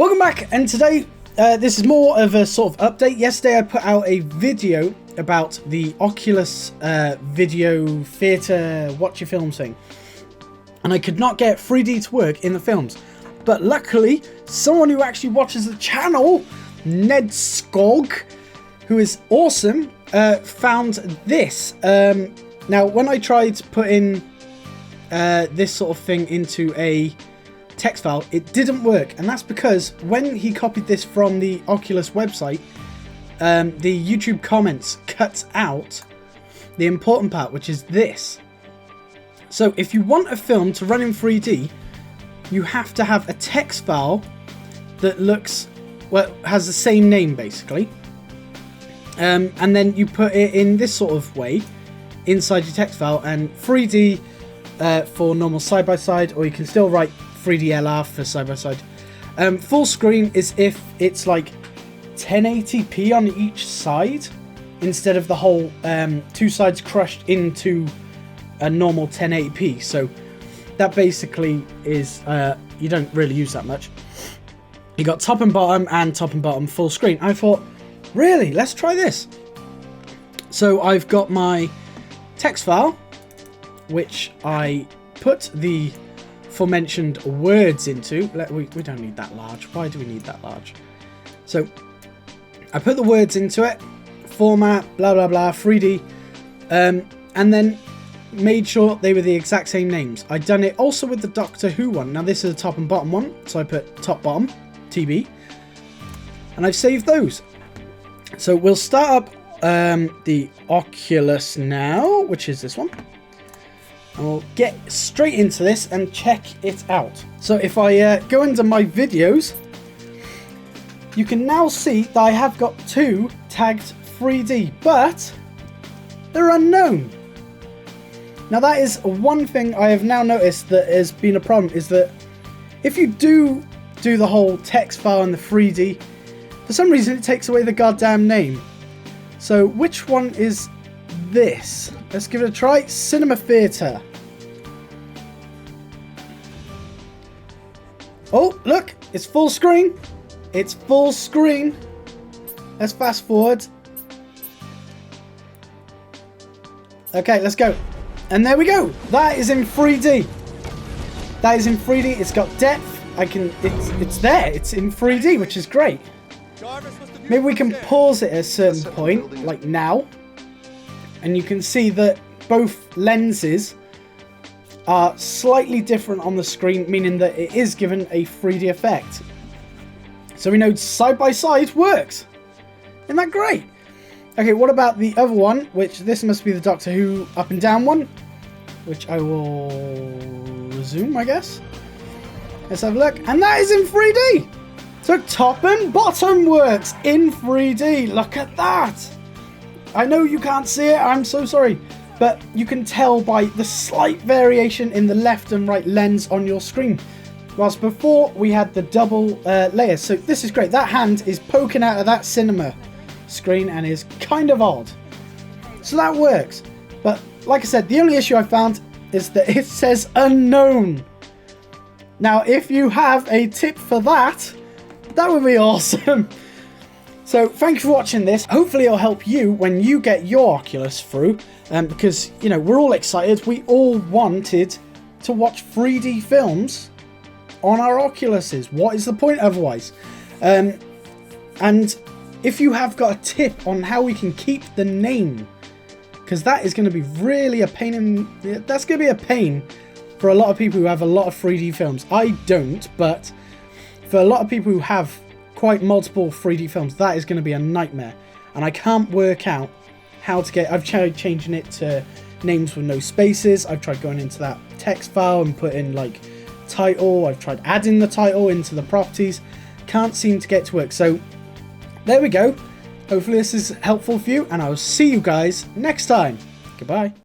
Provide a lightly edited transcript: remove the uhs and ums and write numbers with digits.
Welcome back, and today this is more of a sort of update. Yesterday I put out a video about the Oculus video theatre watch your films thing, and I could not get 3D to work in the films, but luckily someone who actually watches the channel, Neddskorg, who is awesome, found this. Now when I tried to put in this sort of thing into a text file, it didn't work, and that's because when he copied this from the Oculus website, the YouTube comments cut out the important part, which is this. So if you want a film to run in 3D, you have to have a text file that looks, well, has the same name basically, and then you put it in this sort of way inside your text file, and 3D for normal side-by-side, or you can still write 3D LR for side-by-side. Full screen is if it's like 1080p on each side instead of the whole two sides crushed into a normal 1080p. So that basically is, you don't really use that much. You got top and bottom full screen. I thought, really, let's try this. So I've got my text file, which I put the aforementioned words into. We don't need that large. Why do we need that large? So I put the words into it, format, blah blah blah, 3D, and then made sure they were the exact same names. I'd done it also with the Doctor Who one. Now this is a top and bottom one, so I put top bottom TB, and I've saved those. So we'll start up the Oculus now, which is this one. And we'll get straight into this and check it out. So if I go into my videos, you can now see that I have got two tagged 3D, but they're unknown. Now that is one thing I have now noticed that has been a problem, is that if you do the whole text file in the 3D, for some reason it takes away the goddamn name. So which one is this? Let's give it a try. Cinema Theatre. Oh, look, it's full screen. It's full screen. Let's fast forward. Okay, let's go. And there we go. That is in 3D. That is in 3D. It's got depth. It's there. It's in 3D, which is great. Maybe we can pause it at a certain point, like now. And you can see that both lenses are slightly different on the screen, meaning that it is given a 3D effect. So we know side by side works. Isn't that great? Okay, what about the other one, which this must be the Doctor Who up and down one, which I will resume, I guess. Let's have a look. And that is in 3D. So top and bottom works in 3D. Look at that. I know you can't see it, I'm so sorry, but you can tell by the slight variation in the left and right lens on your screen. Whilst before we had the double layers. So this is great. That hand is poking out of that cinema screen and is kind of odd. So that works. But like I said, the only issue I found is that it says unknown. Now if you have a tip for that, that would be awesome. So thank you for watching this. Hopefully it'll help you when you get your Oculus through, because, you know, we're all excited. We all wanted to watch 3D films on our Oculuses. What is the point otherwise? And if you have got a tip on how we can keep the name, because that is going to be really a pain that's going to be a pain for a lot of people who have a lot of 3D films. I don't, but for a lot of people who have quite multiple 3D films, that is going to be a nightmare, and I can't work out how to get. I've tried changing it to names with no spaces. I've tried going into that text file and put in like title. I've tried adding the title into the properties. Can't seem to get to work. So there we go. Hopefully this is helpful for you, and I will see you guys next time. Goodbye.